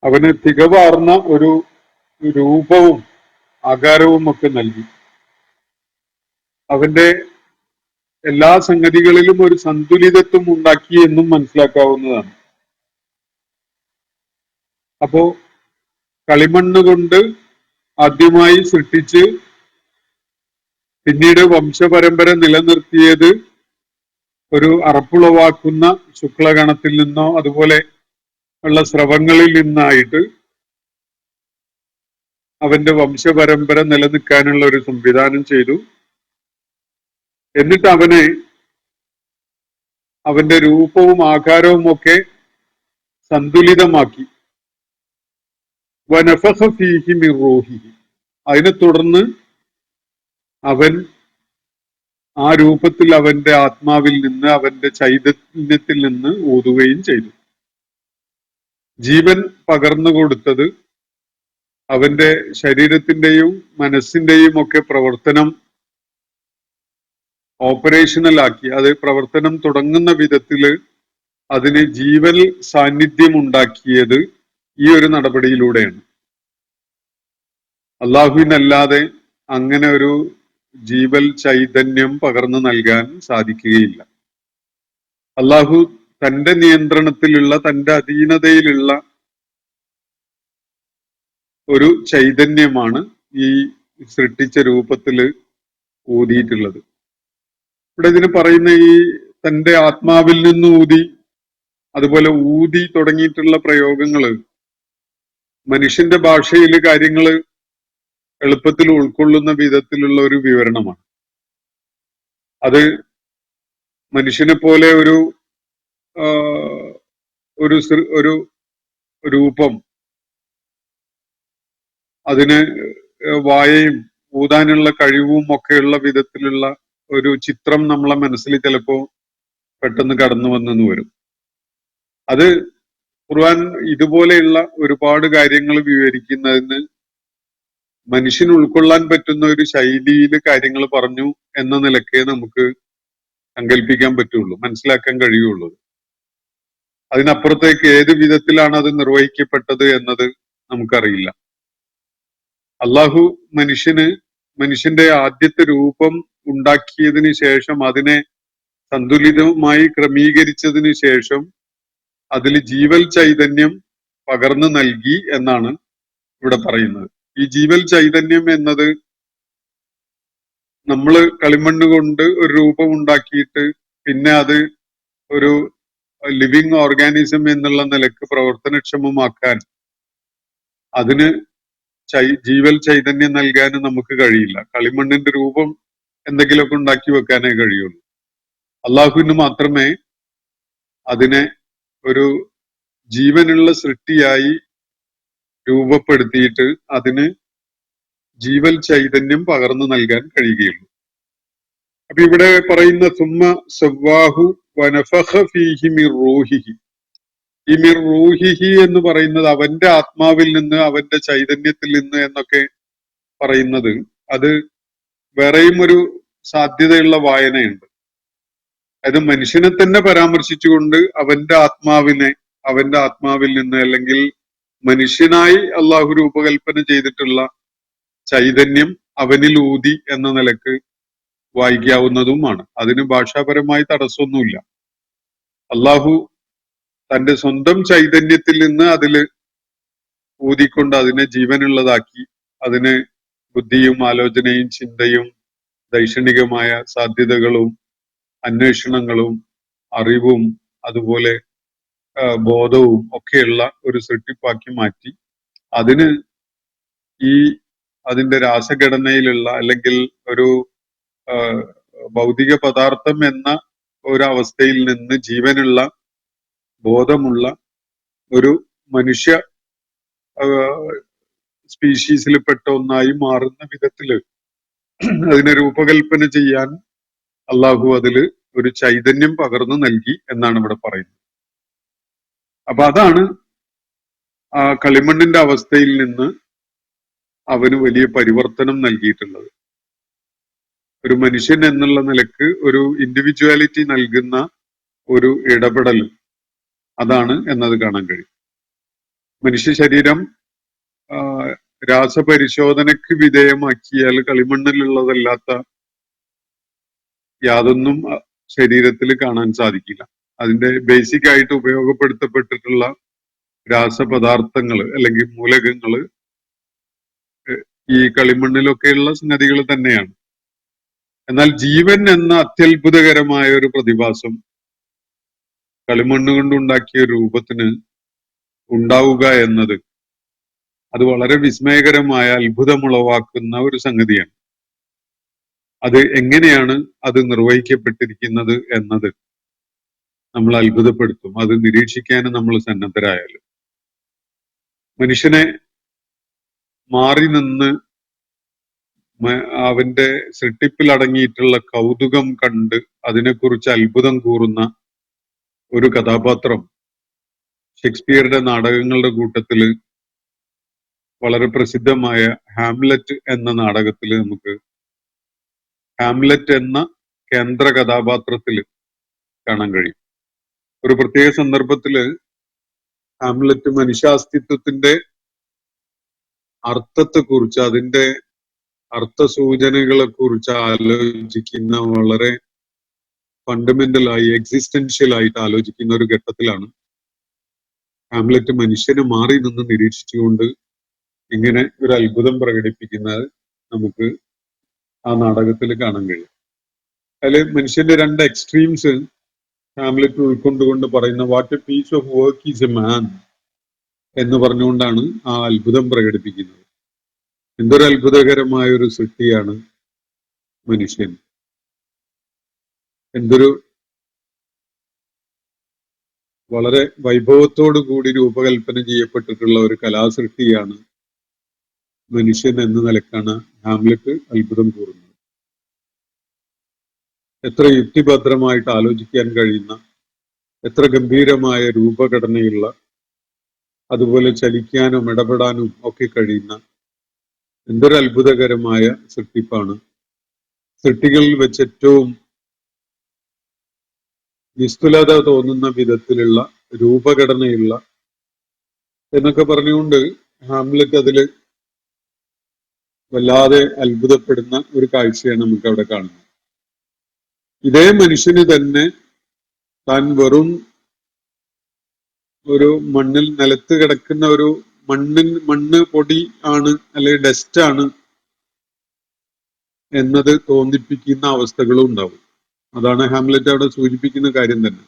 അവന് തികവാർന്ന ഒരു രൂപവും ആകാരവും ഒക്കെ നൽകി. അവന്റെ എല്ലാ സംഗതികളിലും ഒരു സന്തുലിതത്വം ഉണ്ടാക്കി എന്നും മനസ്സിലാക്കാവുന്നതാണ്. അപ്പോ കളിമണ്ണ് കൊണ്ട് ആദ്യമായി സൃഷ്ടിച്ച് പിന്നീട് വംശപരമ്പര നിലനിർത്തിയത് ഒരു അറപ്പുളവാക്കുന്ന ശുക്ലഗണത്തിൽ നിന്നോ അതുപോലെ ഉള്ള സ്രവങ്ങളിൽ നിന്നായിട്ട് അവന്റെ വംശപരമ്പര നിലനിൽക്കാനുള്ള ഒരു സംവിധാനം ചെയ്തു. എന്നിട്ട് അവന്റെ രൂപവും ആകാരവും ഒക്കെ സന്തുലിതമാക്കി. വനഫഖ ഫീഹി മിർ റൂഹിഹി. അതിനെ തുടർന്ന് അവൻ ആ രൂപത്തിൽ അവന്റെ ആത്മാവിൽ നിന്ന്, അവന്റെ ചൈതന്യത്തിൽ നിന്ന് ഊതുകയും ചെയ്തു. ജീവൻ പകർന്നു കൊടുത്തത് അവന്റെ ശരീരത്തിന്റെയും മനസ്സിന്റെയും ഒക്കെ പ്രവർത്തനം ഓപ്പറേഷണൽ ആക്കി, അത് പ്രവർത്തനം തുടങ്ങുന്ന വിധത്തില് അതിന് ജീവൻ സാന്നിധ്യം ഉണ്ടാക്കിയത് ഈ ഒരു നടപടിയിലൂടെയാണ്. അല്ലാഹുവിനല്ലാതെ അങ്ങനെ ഒരു ജീവൽ ചൈതന്യം പകർന്നു നൽകാൻ സാധിക്കുകയില്ല. അല്ലാഹു തന്റെ നിയന്ത്രണത്തിലുള്ള, തന്റെ അധീനതയിലുള്ള ഒരു ചൈതന്യമാണ് ഈ സൃഷ്ടിച്ച രൂപത്തില് ഊതിയിട്ടുള്ളത്. ഇവിടെ ഇതിന് പറയുന്ന ഈ തന്റെ ആത്മാവിൽ നിന്ന് ഊതി, അതുപോലെ ഊതി തുടങ്ങിയിട്ടുള്ള പ്രയോഗങ്ങള് മനുഷ്യന്റെ ഭാഷയിൽ കാര്യങ്ങള് എളുപ്പത്തിൽ ഉൾക്കൊള്ളുന്ന വിധത്തിലുള്ള ഒരു വിവരണമാണ്. അത് മനുഷ്യനെ പോലെ ഒരു രൂപം, അതിന് വായയും ഊതാനുള്ള കഴിവും ഒക്കെയുള്ള വിധത്തിലുള്ള ഒരു ചിത്രം നമ്മളെ മനസ്സിൽ ചിലപ്പോ പെട്ടെന്ന് കടന്നു വന്നെന്ന് വരും. അത് ഖുർആൻ ഇതുപോലെയുള്ള ഒരുപാട് കാര്യങ്ങൾ വിവരിക്കുന്നതിന് മനുഷ്യന് ഉൾക്കൊള്ളാൻ പറ്റുന്ന ഒരു ശൈലിയിൽ കാര്യങ്ങൾ പറഞ്ഞു എന്ന നിലക്കേ നമുക്ക് സങ്കല്പിക്കാൻ പറ്റുള്ളൂ, മനസ്സിലാക്കാൻ കഴിയുള്ളൂ. അതിനപ്പുറത്തേക്ക് ഏത് വിധത്തിലാണ് അത് നിർവഹിക്കപ്പെട്ടത് എന്നത് നമുക്കറിയില്ല. അള്ളാഹു മനുഷ്യന്റെ ആദ്യത്തെ രൂപം ഉണ്ടാക്കിയതിന് ശേഷം, അതിനെ സന്തുലിതമായി ക്രമീകരിച്ചതിന് ശേഷം അതിൽ ജീവൽ ചൈതന്യം പകർന്നു നൽകി എന്നാണ് ഇവിടെ പറയുന്നത്. ഈ ജീവൽ ചൈതന്യം എന്നത് നമ്മൾ കളിമണ്ണ് കൊണ്ട് ഒരു രൂപം ഉണ്ടാക്കിയിട്ട് പിന്നെ അത് ഒരു ലിവിങ് ഓർഗാനിസം എന്നുള്ള നിലക്ക് പ്രവർത്തനക്ഷമമാക്കാൻ, അതിന് ജീവൽ ചൈതന്യം നൽകാനും നമുക്ക് കഴിയില്ല. കളിമണ്ണിന്റെ രൂപം എന്തെങ്കിലുമൊക്കെ ഉണ്ടാക്കി വെക്കാനേ കഴിയുള്ളൂ. അള്ളാഹുവിന് മാത്രമേ അതിനെ ഒരു ജീവനുള്ള സൃഷ്ടിയായി രൂപപ്പെടുത്തിയിട്ട് അതിന് ജീവൽ ചൈതന്യം പകർന്നു നൽകാൻ കഴിയുകയുള്ളൂ. അപ്പൊ ഇവിടെ പറയുന്ന സുമ്മ സവ്വാഹു വനഫഖ ഫീഹി മിർ റൂഹിഹി, ഈ മിർ റൂഹിഹി എന്ന് പറയുന്നത് അവന്റെ ആത്മാവിൽ നിന്ന്, അവന്റെ ചൈതന്യത്തിൽ നിന്ന് എന്നൊക്കെ പറയുന്നത്, അത് വേറെയും ഒരു സാധ്യതയുള്ള വായനയുണ്ട്. അത് മനുഷ്യനെ തന്നെ പരാമർശിച്ചുകൊണ്ട് അവന്റെ ആത്മാവിൽ നിന്ന്, അല്ലെങ്കിൽ മനുഷ്യനായി അള്ളാഹു രൂപകൽപ്പന ചെയ്തിട്ടുള്ള ചൈതന്യം അവനിൽ ഊതി എന്ന നിലക്ക് വായിക്കാവുന്നതുമാണ്. അതിന് ഭാഷാപരമായി തടസ്സമൊന്നുമില്ല. അള്ളാഹു തന്റെ സ്വന്തം ചൈതന്യത്തിൽ നിന്ന് അതില് ഊതിക്കൊണ്ട് അതിനെ ജീവനുള്ളതാക്കി, അതിന് ബുദ്ധിയും ആലോചനയും ചിന്തയും ദൈക്ഷണികമായ സാധ്യതകളും അന്വേഷണങ്ങളും അറിവും അതുപോലെ ബോധവും ഒക്കെയുള്ള ഒരു സൃഷ്ടിപ്പാക്കി മാറ്റി അതിന് ഈ അതിന്റെ രാസഘടനയിലുള്ള അല്ലെങ്കിൽ ഒരു ഭൗതിക പദാർത്ഥം എന്ന ഒരവസ്ഥയിൽ നിന്ന് ജീവനുള്ള ബോധമുള്ള ഒരു മനുഷ്യ സ്പീഷീസിൽപ്പെട്ട ഒന്നായി മാറുന്ന വിധത്തില് അതിനെ രൂപകൽപ്പന ചെയ്യാൻ അള്ളാഹു അതില് ഒരു ചൈതന്യം പകർന്നു നൽകി എന്നാണ് ഇവിടെ പറയുന്നത്. അപ്പൊ അതാണ് ആ കളിമണ്ണിന്റെ അവസ്ഥയിൽ നിന്ന് അവന് വലിയ പരിവർത്തനം നൽകിയിട്ടുള്ളത്. ഒരു മനുഷ്യൻ എന്നുള്ള നിലക്ക് ഒരു ഇൻഡിവിജ്വാലിറ്റി നൽകുന്ന ഒരു ഇടപെടൽ അതാണ് എന്നത് കാണാൻ കഴിയും. മനുഷ്യ ശരീരം രാസപരിശോധനയ്ക്ക് വിധേയമാക്കിയാൽ കളിമണ്ണിലുള്ളതല്ലാത്ത യാതൊന്നും ശരീരത്തിൽ കാണാൻ സാധിക്കില്ല. അതിന്റെ ബേസിക് ആയിട്ട് ഉപയോഗപ്പെടുത്തപ്പെട്ടിട്ടുള്ള രാസപദാർത്ഥങ്ങൾ അല്ലെങ്കിൽ മൂലകങ്ങള് ഈ കളിമണ്ണിലൊക്കെയുള്ള സംഗതികൾ തന്നെയാണ്. എന്നാൽ ജീവൻ എന്ന അത്യത്ഭുതകരമായ ഒരു പ്രതിഭാസം കളിമണ്ണ് കൊണ്ടുണ്ടാക്കിയ രൂപത്തിന് ഉണ്ടാവുക എന്നത് അത് വളരെ വിസ്മയകരമായ അത്ഭുതമുളവാക്കുന്ന ഒരു സംഗതിയാണ്. അത് എങ്ങനെയാണ് അത് നിർവഹിക്കപ്പെട്ടിരിക്കുന്നത് എന്നത് നമ്മൾ അത്ഭുതപ്പെടുത്തും, അത് നിരീക്ഷിക്കാനും നമ്മൾ സന്നദ്ധരായാലും. മനുഷ്യനെ മാറി നിന്ന് അവന്റെ സൃഷ്ടിപ്പിൽ അടങ്ങിയിട്ടുള്ള കൗതുകം കണ്ട് അതിനെക്കുറിച്ച് അത്ഭുതം കൂറുന്ന ഒരു കഥാപാത്രം ഷേക്സ്പിയറുടെ നാടകങ്ങളുടെ കൂട്ടത്തില് വളരെ പ്രസിദ്ധമായ ഹാംലെറ്റ് എന്ന നാടകത്തില് നമുക്ക് ഹാംലെറ്റ് എന്ന കേന്ദ്ര കഥാപാത്രത്തില് കാണാൻ കഴിയും. ഒരു പ്രത്യേക സന്ദർഭത്തില് ഹാംലെറ്റ് മനുഷ്യാസ്തിത്വത്തിന്റെ അർത്ഥത്തെക്കുറിച്ച്, അതിന്റെ അർത്ഥസൂചനകളെ കുറിച്ച് ആലോചിക്കുന്ന, വളരെ ഫണ്ടമെന്റലായി എക്സിസ്റ്റൻഷ്യൽ ആയിട്ട് ആലോചിക്കുന്ന ഒരു ഘട്ടത്തിലാണ് ഹാംലെറ്റ് മനുഷ്യനെ മാറി നിന്ന് നിരീക്ഷിച്ചുകൊണ്ട് ഇങ്ങനെ ഒരു അത്ഭുതം പ്രകടിപ്പിക്കുന്നത് നമുക്ക് ആ നാടകത്തിൽ കാണാൻ കഴിയും. അതില് മനുഷ്യന്റെ രണ്ട് എക്സ്ട്രീംസ് ഹാംലെറ്റ് ഉൾക്കൊണ്ടുകൊണ്ട് പറയുന്ന what a piece of work is a man എന്ന് പറഞ്ഞുകൊണ്ടാണ് ആ അത്ഭുതം പ്രകടിപ്പിക്കുന്നത്. എന്തൊരു അത്ഭുതകരമായ ഒരു സൃഷ്ടിയാണ് മനുഷ്യൻ, എന്തൊരു വളരെ വൈഭവത്തോടു കൂടി രൂപകൽപ്പന ചെയ്യപ്പെട്ടിട്ടുള്ള ഒരു കലാസൃഷ്ടിയാണ് മനുഷ്യൻ എന്ന നിലക്കാണ് ഹാംലെറ്റ് അത്ഭുതം കൂറുന്നത്. എത്ര യുക്തിഭദ്രമായിട്ട് ആലോചിക്കാൻ കഴിയുന്ന, എത്ര ഗംഭീരമായ രൂപഘടനയുള്ള, അതുപോലെ ചലിക്കാനും ഇടപെടാനും ഒക്കെ കഴിയുന്ന എന്തൊരു അത്ഭുതകരമായ സൃഷ്ടിപ്പാണ്. സൃഷ്ടികളിൽ വെച്ച് ഏറ്റവും നിസ്തുലത തോന്നുന്ന വിധത്തിലുള്ള രൂപഘടനയുള്ള എന്നൊക്കെ പറഞ്ഞുകൊണ്ട് ഹാംലെറ്റ് അതില് വല്ലാതെ അത്ഭുതപ്പെടുന്ന ഒരു കാഴ്ചയാണ് നമുക്ക് അവിടെ കാണുന്നത്. ഇതേ മനുഷ്യന് തന്നെ താൻ വെറും ഒരു മണ്ണിൽ നിലത്ത് കിടക്കുന്ന ഒരു മണ്ണ് പൊടി ആണ് അല്ലെങ്കിൽ ഡസ്റ്റ് ആണ് എന്നത് തോന്നിപ്പിക്കുന്ന അവസ്ഥകളും ഉണ്ടാവും. അതാണ് ഹാംലെറ്റ് അവിടെ സൂചിപ്പിക്കുന്ന കാര്യം തന്നെ.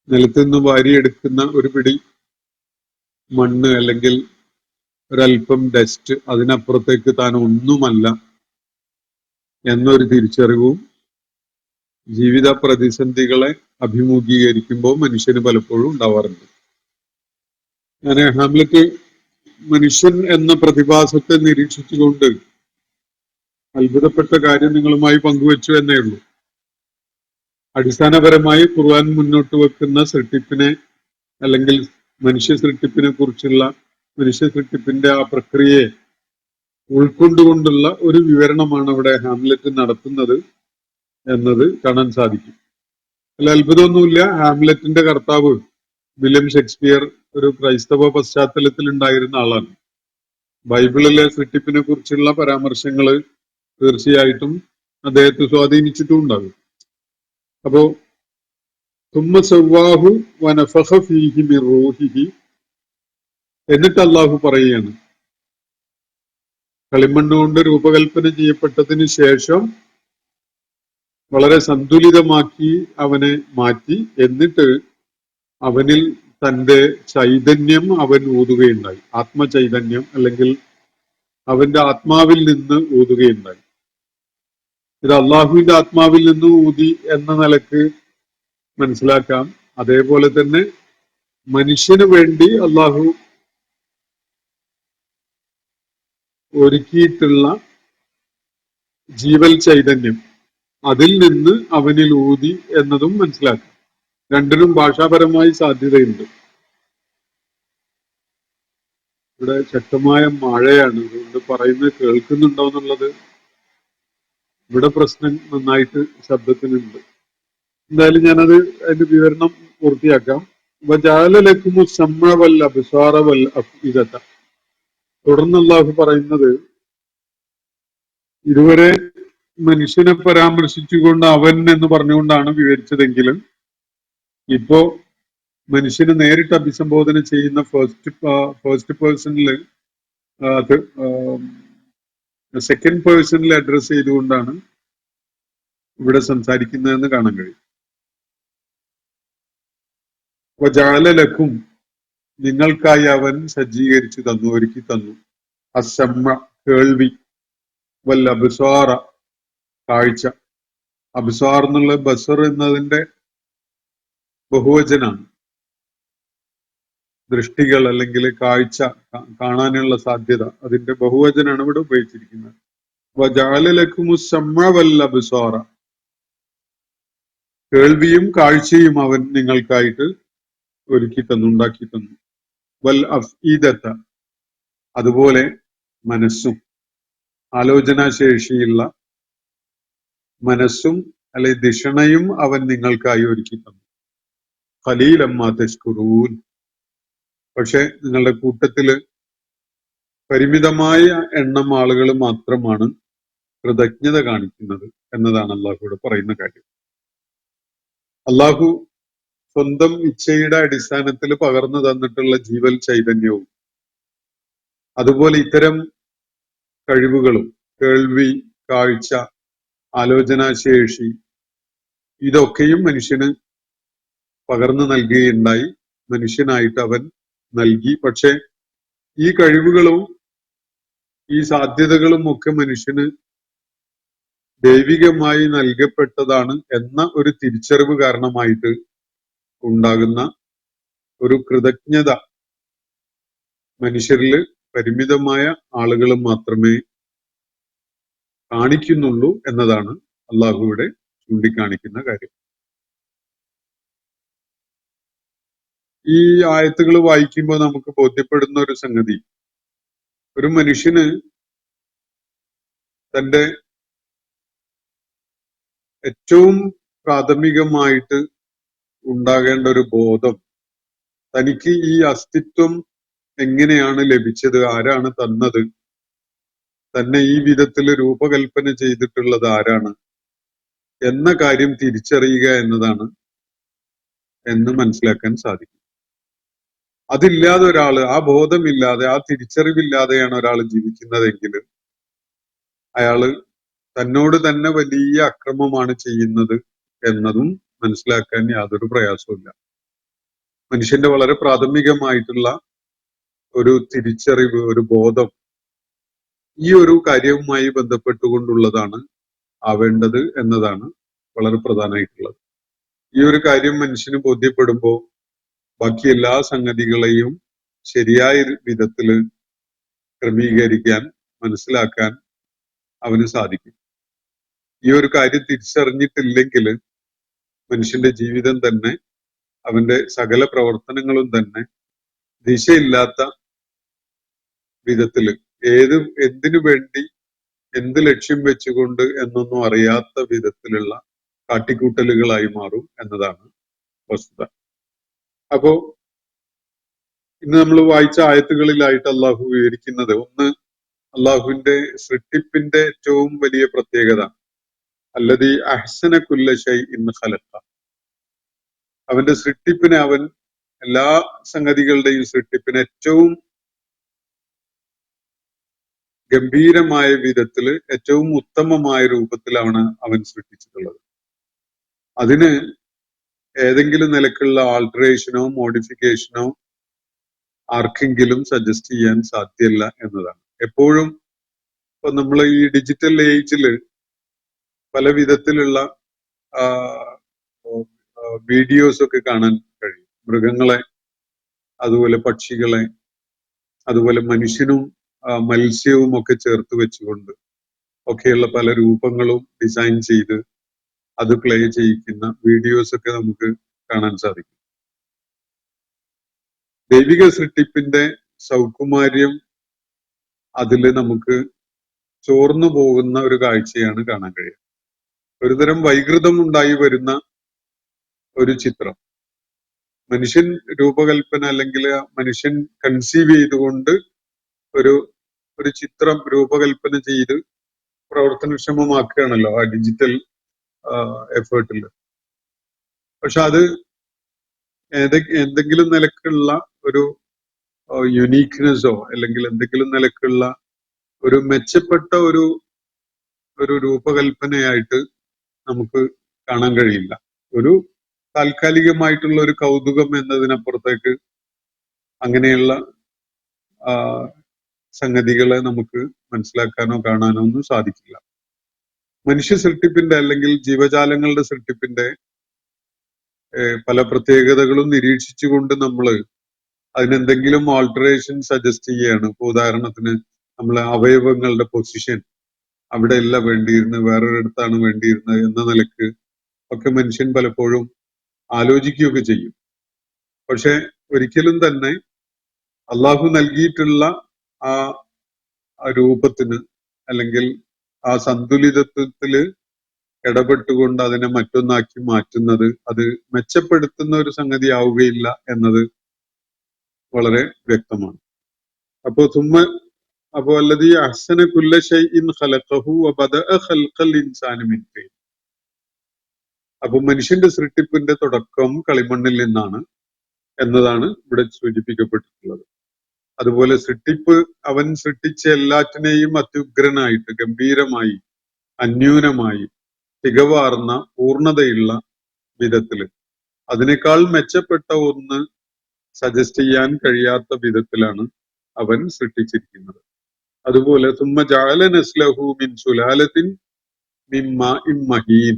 നിലത്ത് നിന്ന് വാരിയെടുക്കുന്ന ഒരു പിടി മണ്ണ് അല്ലെങ്കിൽ ഒരല്പം ഡസ്റ്റ്, അതിനപ്പുറത്തേക്ക് താൻ ഒന്നുമല്ല എന്നൊരു തിരിച്ചറിവും ജീവിത പ്രതിസന്ധികളെ അഭിമുഖീകരിക്കുമ്പോൾ മനുഷ്യന് പലപ്പോഴും ഉണ്ടാവാറുണ്ട്. അങ്ങനെ ഹാംലെറ്റ് മനുഷ്യൻ എന്ന പ്രതിഭാസത്തെ നിരീക്ഷിച്ചുകൊണ്ട് അത്ഭുതപ്പെട്ട കാര്യം നിങ്ങളുമായി പങ്കുവച്ചു എന്നേ ഉള്ളൂ. അടിസ്ഥാനപരമായി ഖുർആൻ മുന്നോട്ട് വെക്കുന്ന സൃഷ്ടിപ്പിനെ അല്ലെങ്കിൽ മനുഷ്യ സൃഷ്ടിപ്പിനെ കുറിച്ചുള്ള മനുഷ്യ സൃഷ്ടിപ്പിന്റെ ആ പ്രക്രിയയെ ഉൾക്കൊണ്ടുകൊണ്ടുള്ള ഒരു വിവരണമാണ് അവിടെ ഹാംലെറ്റ് നടത്തുന്നത് എന്നത് കാണാൻ സാധിക്കും. അല്ല, അത്ഭുതമൊന്നുമില്ല. ഹാംലെറ്റിന്റെ കർത്താവ് വില്യം ഷേക്സ്പിയർ ഒരു ക്രൈസ്തവ പശ്ചാത്തലത്തിൽ ഉണ്ടായിരുന്ന ആളാണ്. ബൈബിളിലെ സൃഷ്ടിപ്പിനെ കുറിച്ചുള്ള പരാമർശങ്ങൾ തീർച്ചയായിട്ടും അദ്ദേഹത്തെ സ്വാധീനിച്ചിട്ടും ഉണ്ടാകും. അപ്പോ തുമ്മ സവ്വാഹു വനഫഖ ഫീഹി മിർ റൂഹിഹി, എന്നിട്ട് അള്ളാഹു പറയുകയാണ്, കളിമണ്ണ് കൊണ്ട് രൂപകൽപ്പന ചെയ്യപ്പെട്ടതിന് ശേഷം വളരെ സന്തുലിതമാക്കി അവനെ മാറ്റി, എന്നിട്ട് അവനിൽ തന്റെ ചൈതന്യം അവൻ ഊതുകയുണ്ടായി. ആത്മചൈതന്യം അല്ലെങ്കിൽ അവന്റെ ആത്മാവിൽ നിന്ന് ഊതുകയുണ്ടായി. ഇത് അള്ളാഹുവിന്റെ ആത്മാവിൽ നിന്ന് ഊതി എന്ന നിലക്ക് മനസ്സിലാക്കാം. അതേപോലെ തന്നെ മനുഷ്യന് വേണ്ടി അള്ളാഹു ഒരുക്കിയിട്ടുള്ള ജീവൽ ചൈതന്യം, അതിൽ നിന്ന് അവനിൽ ഊതി എന്നതും മനസ്സിലാക്കാം. രണ്ടിനും ഭാഷാപരമായി സാധ്യതയുണ്ട്. ഇവിടെ ശക്തമായ മഴയാണ്, അതുകൊണ്ട് പറയുന്നത് കേൾക്കുന്നുണ്ടോ എന്നുള്ളത് ഇവിടെ പ്രശ്നം നന്നായിട്ട് ശബ്ദത്തിനുണ്ട്. എന്തായാലും ഞാനത് അതിന്റെ വിവരണം പൂർത്തിയാക്കാം. വജാലലക്കുമു സമഅ വൽ അബ്സാറ വൽ അഫ്ഇദത. തുടർന്ന് അല്ലാഹു പറയുന്നത്, ഇതുവരെ മനുഷ്യനെ പരാമർശിച്ചുകൊണ്ട് അവൻ എന്ന് പറഞ്ഞുകൊണ്ടാണ് വിവരിച്ചതെങ്കിലും ഇപ്പോ മനുഷ്യനെ നേരിട്ട് അഭിസംബോധന ചെയ്യുന്ന ഫസ്റ്റ് പേഴ്സണില് സെക്കൻഡ് പേഴ്സണിൽ അഡ്രസ് ചെയ്തുകൊണ്ടാണ് ഇവിടെ സംസാരിക്കുന്നതെന്ന് കാണാൻ കഴിയും. വജഅലലക്കും, നിങ്ങൾക്കായി അവൻ സജ്ജീകരിച്ചു തന്നു, ഒരുക്കി തന്നു. അസ്സമഅ, കേൾവി, വൽ അബ്സാറ, കാഴ്ച. അബ്സാർ എന്നുള്ള ബസർ എന്നതിന്റെ ബഹുവചനാണ്. ദൃഷ്ടികൾ അല്ലെങ്കിൽ കാഴ്ച, കാണാനുള്ള സാധ്യത, അതിന്റെ ബഹുവചനാണ് ഇവിടെ ഉപയോഗിച്ചിരിക്കുന്നത്. വജഅലലക്കുമു സമഅ വൽ അബ്സാറ, കേൾവിയും കാഴ്ചയും അവൻ നിങ്ങൾക്കായിട്ട് ഒരുക്കി തന്നു, ഉണ്ടാക്കി തന്നു. വൽ അഫ്ഇദത, അതുപോലെ മനസ്സും, ആലോചനാശേഷിയുള്ള മനസ്സും അല്ലെ ദിഷണയും അവൻ നിങ്ങൾക്കായി ഒരുക്കി തന്നു. ഖലീലമ്മാ തശ്കുറൂൻ, പക്ഷെ നിങ്ങളുടെ കൂട്ടത്തില് പരിമിതമായ എണ്ണം ആളുകൾ മാത്രമാണ് കൃതജ്ഞത കാണിക്കുന്നത് എന്നതാണ് അള്ളാഹുവിടെ പറയുന്ന കാര്യം. അള്ളാഹു സ്വന്തം ഇച്ഛയുടെ അടിസ്ഥാനത്തിൽ പകർന്നു തന്നിട്ടുള്ള ജീവൽ ചൈതന്യവും അതുപോലെ ഇത്തരം കഴിവുകളും, കേൾവി, കാഴ്ച, ആലോചനാശേഷി, ഇതൊക്കെയും മനുഷ്യന് പകർന്നു നൽകുകയുണ്ടായി. മനുഷ്യനായിട്ട് അവൻ നൽകി. പക്ഷെ ഈ കഴിവുകളും ഈ സാധ്യതകളും ഒക്കെ മനുഷ്യന് ദൈവികമായി നൽകപ്പെട്ടതാണ് എന്ന ഒരു തിരിച്ചറിവ് കാരണമായിട്ട് ഉണ്ടാകുന്ന ഒരു കൃതജ്ഞത മനുഷ്യരിൽ പരിമിതമായ ആളുകൾ മാത്രമേ കാണിക്കുന്നുള്ളൂ എന്നതാണ് അള്ളാഹുവിടെ ചൂണ്ടിക്കാണിക്കുന്ന കാര്യം. ഈ ആയത്തുകൾ വായിക്കുമ്പോൾ നമുക്ക് ബോധ്യപ്പെടുന്ന ഒരു സംഗതി, ഒരു മനുഷ്യന് തന്റെ ഏറ്റവും പ്രാഥമികമായിട്ട് ഉണ്ടാകേണ്ട ഒരു ബോധം, തനിക്ക് ഈ അസ്തിത്വം എങ്ങനെയാണ് ലഭിച്ചത്, ആരാണ് തന്നത്, തന്നെ ഈ വിധത്തിൽ രൂപകൽപ്പന ചെയ്തിട്ടുള്ളത് ആരാണ് എന്ന കാര്യം തിരിച്ചറിയുക എന്നതാണ് എന്ന് മനസ്സിലാക്കാൻ സാധിക്കും. അതില്ലാതെ ഒരാള്, ആ ബോധമില്ലാതെ, ആ തിരിച്ചറിവില്ലാതെയാണ് ഒരാൾ ജീവിക്കുന്നതെങ്കിൽ അയാള് തന്നോട് തന്നെ വലിയ അക്രമമാണ് ചെയ്യുന്നത് എന്നതും മനസ്സിലാക്കാൻ യാതൊരു പ്രയാസവുമില്ല. മനുഷ്യന്റെ വളരെ പ്രാഥമികമായിട്ടുള്ള ഒരു തിരിച്ചറിവ്, ഒരു ബോധം ഈ ഒരു കാര്യവുമായി ബന്ധപ്പെട്ടുകൊണ്ടുള്ളതാണ് ആവേണ്ടത് എന്നതാണ് വളരെ പ്രധാനമായിട്ടുള്ളത്. ഈ ഒരു കാര്യം മനുഷ്യന് ബോധ്യപ്പെടുമ്പോൾ ബാക്കി എല്ലാ സംഗതികളെയും ശരിയായ വിധത്തില് ക്രമീകരിക്കാൻ, മനസ്സിലാക്കാൻ അവന് സാധിക്കും. ഈ ഒരു കാര്യം തിരിച്ചറിഞ്ഞിട്ടില്ലെങ്കിൽ മനുഷ്യന്റെ ജീവിതം തന്നെ, അവന്റെ സകല പ്രവർത്തനങ്ങളും തന്നെ ദിശയില്ലാത്ത വിധത്തില്, എന്തിനു വേണ്ടി, എന്ത് ലക്ഷ്യം വെച്ചുകൊണ്ട് എന്നൊന്നും അറിയാത്ത വിധത്തിലുള്ള കാട്ടിക്കൂട്ടലുകളായി മാറും എന്നതാണ് വസ്തുത. അപ്പോ ഇന്ന് നമ്മൾ വായിച്ച ആയത്തുകളിലായിട്ട് അള്ളാഹു വിവരിക്കുന്നത്, ഒന്ന്, അള്ളാഹുവിന്റെ സൃഷ്ടിപ്പിന്റെ ഏറ്റവും വലിയ പ്രത്യേകത അല്ലദീ അഹ്സന കുല്ല ശൈഇൻ ഖലഖ, അവന്റെ സൃഷ്ടിപ്പിനെ, അവൻ എല്ലാ സംഗതികളുടെയും സൃഷ്ടിപ്പിനെ ഏറ്റവും ഗംഭീരമായ വിധത്തില്, ഏറ്റവും ഉത്തമമായ രൂപത്തിലാണ് അവൻ സൃഷ്ടിച്ചിട്ടുള്ളത്. അതിന് ഏതെങ്കിലും നിലക്കുള്ള ആൾട്ടറേഷനോ മോഡിഫിക്കേഷനോ ആർക്കെങ്കിലും സജസ്റ്റ് ചെയ്യാൻ സാധ്യമല്ല എന്നതാണ്. എപ്പോഴും ഇപ്പൊ നമ്മൾ ഈ ഡിജിറ്റൽ ഏജില് പല വിധത്തിലുള്ള വീഡിയോസ് ഒക്കെ കാണാൻ കഴിയും. മൃഗങ്ങളെ, അതുപോലെ പക്ഷികളെ, അതുപോലെ മനുഷ്യനും മത്സ്യവും ഒക്കെ ചേർത്ത് വെച്ചുകൊണ്ട് ഒക്കെയുള്ള പല രൂപങ്ങളും ഡിസൈൻ ചെയ്ത് അത് പ്ലേ ചെയ്യിക്കുന്ന വീഡിയോസ് ഒക്കെ നമുക്ക് കാണാൻ സാധിക്കും. ദൈവിക സൃഷ്ടിപ്പിന്റെ സൗകുമാര്യം അതില് നമുക്ക് ചോർന്നു പോകുന്ന ഒരു കാഴ്ചയാണ് കാണാൻ കഴിയുക. ഒരുതരം വൈകൃതം ഉണ്ടായി വരുന്ന ഒരു ചിത്രം, മനുഷ്യൻ രൂപകൽപ്പന അല്ലെങ്കിൽ മനുഷ്യൻ കൺസീവ് ചെയ്തുകൊണ്ട് ഒരു ചിത്രം രൂപകൽപ്പന ചെയ്ത് പ്രവർത്തനക്ഷമമാക്കുകയാണല്ലോ ആ ഡിജിറ്റൽ എഫേർട്ടിൽ. പക്ഷെ അത് എന്തെങ്കിലും നിലക്കുള്ള ഒരു യുണീക്ക്നെസ്സോ അല്ലെങ്കിൽ എന്തെങ്കിലും നിലക്കുള്ള ഒരു മെച്ചപ്പെട്ട ഒരു രൂപകൽപ്പനയായിട്ട് നമുക്ക് കാണാൻ കഴിയില്ല. ഒരു താൽക്കാലികമായിട്ടുള്ള ഒരു കൗതുകം എന്നതിനപ്പുറത്തേക്ക് അങ്ങനെയുള്ള സംഗതികളെ നമുക്ക് മനസ്സിലാക്കാനോ കാണാനോ ഒന്നും സാധിക്കില്ല. മനുഷ്യ സൃഷ്ടിപ്പിന്റെ അല്ലെങ്കിൽ ജീവജാലങ്ങളുടെ സൃഷ്ടിപ്പിന്റെ പല പ്രത്യേകതകളും നിരീക്ഷിച്ചുകൊണ്ട് നമ്മൾ അതിനെന്തെങ്കിലും ആൾട്ടറേഷൻ സജസ്റ്റ് ചെയ്യുകയാണ്. ഇപ്പൊ ഉദാഹരണത്തിന് നമ്മളെ അവയവങ്ങളുടെ പൊസിഷൻ അവിടെ അല്ല വേണ്ടിയിരുന്നത്, വേറൊരിടത്താണ് വേണ്ടിയിരുന്നത് എന്ന നിലക്ക് ഒക്കെ മനുഷ്യൻ പലപ്പോഴും ആലോചിക്കുകയൊക്കെ ചെയ്യും. പക്ഷെ ഒരിക്കലും തന്നെ അള്ളാഹു നൽകിയിട്ടുള്ള ആ രൂപത്തിന് അല്ലെങ്കിൽ ആ സന്തുലിതത്വത്തില് ഇടപെട്ടുകൊണ്ട് അതിനെ മറ്റൊന്നാക്കി മാറ്റുന്നത് അത് മെച്ചപ്പെടുത്തുന്ന ഒരു സംഗതി ആവുകയില്ല എന്നത് വളരെ വ്യക്തമാണ്. അപ്പോ അല്ലദീ അഹ്സന കുല്ല ശൈഇൻ ഖലഖഹു വബദഅ ഖൽഖൽ ഇൻസാനി മിൻ തീൻ. അപ്പൊ മനുഷ്യന്റെ സൃഷ്ടിപ്പിന്റെ തുടക്കം കളിമണ്ണിൽ നിന്നാണ് എന്നതാണ് ഇവിടെ സൂചിപ്പിക്കപ്പെട്ടിട്ടുള്ളത്. അതുപോലെ സൃഷ്ടിപ്പ്, അവൻ സൃഷ്ടിച്ച എല്ലാറ്റിനെയും അത്യുഗ്രനായിട്ട്, ഗംഭീരമായി, അന്യൂനമായി, തികവാർന്ന പൂർണ്ണതയുള്ള വിധത്തില്, അതിനേക്കാൾ മെച്ചപ്പെട്ട ഒന്ന് സജസ്റ്റ് ചെയ്യാൻ കഴിയാത്ത വിധത്തിലാണ് അവൻ സൃഷ്ടിച്ചിരിക്കുന്നത്. അതുപോലെ സുമ്മ ജഅല നസ്ലഹു മിൻ സുലാലത്തിൻ മിൻ മാഇൻ മഹീൻ,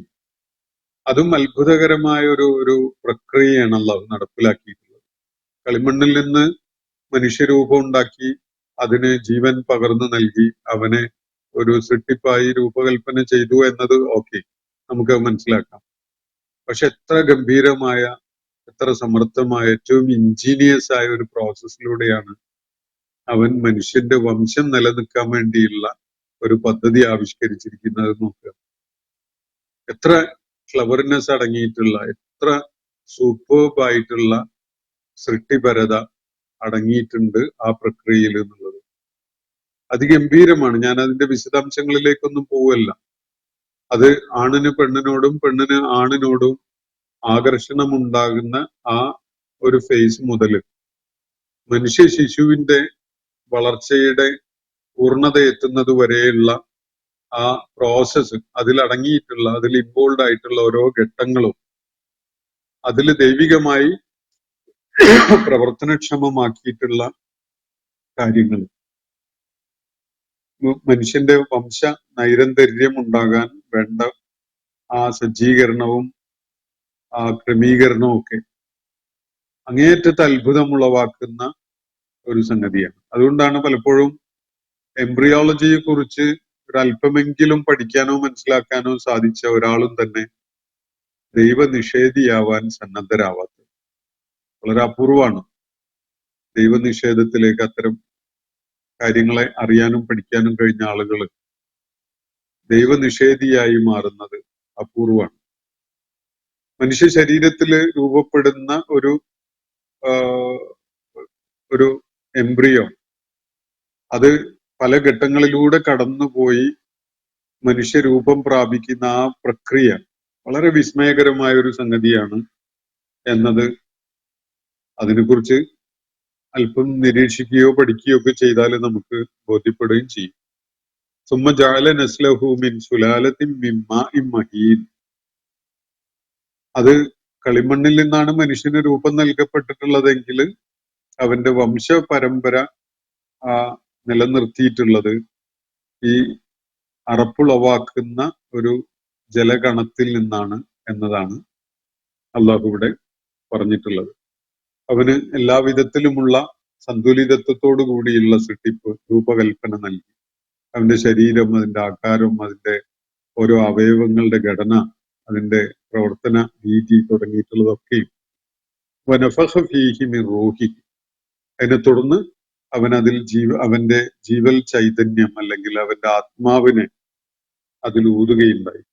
അതും അത്ഭുതകരമായ ഒരു പ്രക്രിയയാണ് അല്ലാഹു നടപ്പിലാക്കിയിട്ടുള്ളത്. കളിമണ്ണിൽ നിന്ന് മനുഷ്യരൂപം ഉണ്ടാക്കി അതിന് ജീവൻ പകർന്നു നൽകി അവനെ ഒരു സൃഷ്ടിപ്പായി രൂപകൽപ്പന ചെയ്തു എന്നത് ഓക്കെ, നമുക്ക് മനസ്സിലാക്കാം. പക്ഷെ എത്ര ഗംഭീരമായ, എത്ര സമർത്ഥമായ, ഏറ്റവും ഇൻജീനിയസ് ആയ ഒരു പ്രോസസ്സിലൂടെയാണ് അവൻ മനുഷ്യന്റെ വംശം നിലനിൽക്കാൻ വേണ്ടിയുള്ള ഒരു പദ്ധതി ആവിഷ്കരിച്ചിരിക്കുന്നത് നോക്കുക. എത്ര ക്ലവർനെസ് അടങ്ങിയിട്ടുള്ള, എത്ര സൂപ്പർബായിട്ടുള്ള സൃഷ്ടിപരത അടങ്ങിയിട്ടുണ്ട് ആ പ്രക്രിയയിൽ എന്നുള്ളത് അതിഗംഭീരമാണ്. ഞാൻ അതിന്റെ വിശദാംശങ്ങളിലേക്കൊന്നും പോവല്ല. അത് ആണിന് പെണ്ണിനോടും പെണ്ണിന് ആണിനോടും ആകർഷണമുണ്ടാകുന്ന ആ ഒരു ഫേസ് മുതൽ മനുഷ്യ ശിശുവിന്റെ വളർച്ചയുടെ പൂർണ്ണത എത്തുന്നത് വരെയുള്ള ആ പ്രോസസ്സ്, അതിലടങ്ങിയിട്ടുള്ള, അതിൽ ഇൻവോൾവ് ആയിട്ടുള്ള ഓരോ ഘട്ടങ്ങളും അതിൽ ദൈവികമായി പ്രവർത്തനക്ഷമമാക്കിയിട്ടുള്ള കാര്യങ്ങൾ, മനുഷ്യന്റെ വംശ നൈരന്തര്യം ഉണ്ടാകാൻ വേണ്ട ആ സജ്ജീകരണവും ആ ക്രമീകരണവും ഒക്കെ അങ്ങേയറ്റത്തെ അത്ഭുതമുളവാക്കുന്ന ഒരു സംഗതിയാണ്. അതുകൊണ്ടാണ് പലപ്പോഴും എംബ്രിയോളജിയെ കുറിച്ച് ഒരല്പമെങ്കിലും പഠിക്കാനോ മനസ്സിലാക്കാനോ സാധിച്ച ഒരാളും തന്നെ ദൈവനിഷേധിയാവാൻ സന്നദ്ധരാവാത്തത്. വളരെ അപൂർവമാണ് ദൈവനിഷേധത്തിലേക്ക് അത്തരം കാര്യങ്ങളെ അറിയാനും പഠിക്കാനും കഴിഞ്ഞ ആളുകൾ ദൈവനിഷേധിയായി മാറുന്നത് അപൂർവമാണ്. മനുഷ്യ ശരീരത്തിൽ രൂപപ്പെടുന്ന ഒരു എംബ്രിയോ അത് പല ഘട്ടങ്ങളിലൂടെ കടന്നുപോയി മനുഷ്യരൂപം പ്രാപിക്കുന്ന ആ പ്രക്രിയ വളരെ വിസ്മയകരമായ ഒരു സംഗതിയാണ് എന്നത് അതിനെക്കുറിച്ച് അല്പം നിരീക്ഷിക്കുകയോ പഠിക്കുകയോ ഒക്കെ ചെയ്താൽ നമുക്ക് ബോധ്യപ്പെടുകയും ചെയ്യും. സുമ്മ ജഅല നസ്ലഹു മിൻ സുലാലത്തിൻ മിൻ മാഇൻ മഹീൻ. അത് കളിമണ്ണിൽ നിന്നാണ് മനുഷ്യന് രൂപം നൽകപ്പെട്ടിട്ടുള്ളതെങ്കിൽ അവന്റെ വംശ പരമ്പര നിലനിർത്തിയിട്ടുള്ളത് ഈ അറപ്പുളവാക്കുന്ന ഒരു ജലഗണത്തിൽ നിന്നാണ് എന്നതാണ് അള്ളാഹു ഇവിടെ പറഞ്ഞിട്ടുള്ളത്. അവന് എല്ലാവിധത്തിലുമുള്ള സന്തുലിതത്വത്തോടു കൂടിയുള്ള സൃഷ്ടിപ്പ് രൂപകൽപ്പന നൽകി. അവന്റെ ശരീരം, അതിന്റെ ആകാരം, അതിന്റെ ഓരോ അവയവങ്ങളുടെ ഘടന, അതിന്റെ പ്രവർത്തന രീതി തുടങ്ങിയിട്ടുള്ളതൊക്കെയും വനഫഖ ഫീഹി മിൻ റൂഹിഹി, അതിനെ തുടർന്ന് അവൻ അതിൽ അവന്റെ ജീവൽ ചൈതന്യം അല്ലെങ്കിൽ അവന്റെ ആത്മാവിനെ അതിൽ ഊതുകയുണ്ടായി.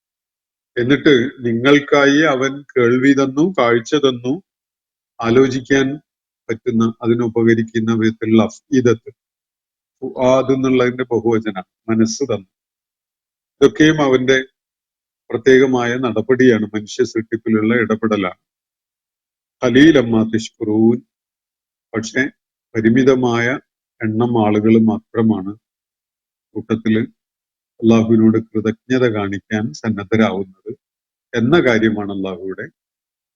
എന്നിട്ട് നിങ്ങൾക്കായി അവൻ കേൾവി തന്നു, കാഴ്ച തന്നു, ആലോചിക്കാൻ പറ്റുന്ന അതിനുപകരിക്കുന്ന വിധത്തിലുള്ള അഫ്ഇദത്ത്, ഫുആദ് എന്നുള്ളതിന്റെ ബഹുവചന മനസ്സ് തന്നു. ഇതൊക്കെയും അവന്റെ പ്രത്യേകമായ നടപടിയാണ്, മനുഷ്യ സൃഷ്ടിപ്പിലുള്ള ഇടപെടലാണ്. ഖലീലമ്മാ തശ്കുറൂൻ, പക്ഷെ പരിമിതമായ എണ്ണം ആളുകൾ മാത്രമാണ് കൂട്ടത്തില് അള്ളാഹുവിനോട് കൃതജ്ഞത കാണിക്കാൻ സന്നദ്ധരാവുന്നത് എന്ന കാര്യമാണ് അള്ളാഹുവിടെ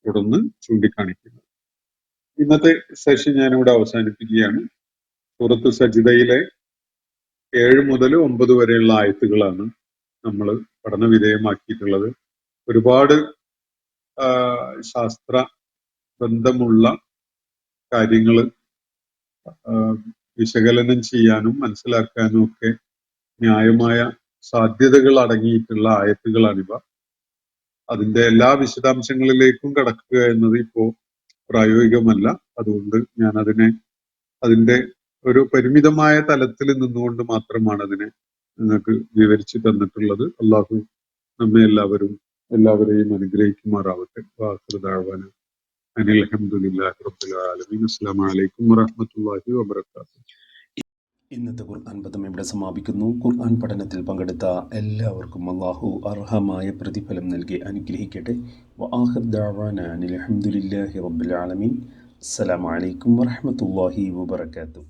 തുടർന്ന് ചൂണ്ടിക്കാണിക്കുന്നത്. ഇന്നത്തെ സെഷൻ ഞാനിവിടെ അവസാനിപ്പിക്കുകയാണ്. സൂറത്ത് സജ്ദയിലെ 7 മുതൽ 9 വരെയുള്ള ആയത്തുകളാണ് നമ്മൾ പഠന വിധേയമാക്കിയിട്ടുള്ളത്. ഒരുപാട് ശാസ്ത്ര ബന്ധമുള്ള കാര്യങ്ങൾ വിശകലനം ചെയ്യാനും മനസ്സിലാക്കാനും ഒക്കെ ന്യായമായ സാധ്യതകൾ അടങ്ങിയിട്ടുള്ള ആയത്തുകളാണിവ. അതിന്റെ എല്ലാ വിശദാംശങ്ങളിലേക്കും കടക്കുക എന്നത് ഇപ്പോൾ പ്രായോഗികമല്ല. അതുകൊണ്ട് ഞാൻ അതിന്റെ ഒരു പരിമിതമായ തലത്തിൽ നിന്നുകൊണ്ട് മാത്രമാണ് അതിനെ നിങ്ങൾക്ക് വിവരിച്ചു തന്നിട്ടുള്ളത്. അള്ളാഹു നമ്മെ എല്ലാവരെയും അനുഗ്രഹിക്കുമാറാവട്ടെ. വാഖിറു ദഅ്വാന അനിൽ ഹംദുലില്ലാഹി റബ്ബിൽ ആലമീൻ. അസ്സലാമു അലൈക്കും വറഹ്മത്തുള്ളാഹി വബറകാതുഹു. ഇന്നത്തെ ഖുർആൻ പദം ഇവിടെ സമാപിക്കുന്നു. ഖുർആൻ പഠനത്തിൽ പങ്കെടുത്ത എല്ലാവർക്കും അല്ലാഹു അർഹമായ പ്രതിഫലം നൽകി അനുഗ്രഹിക്കട്ടെ. വആഖിറു ദഅ്വാന അനിൽ ഹംദുലില്ലാഹി റബ്ബിൽ ആലമീൻ. അസ്സലാമു അലൈക്കും വറഹ്മത്തുള്ളാഹി വബറകാതുഹു.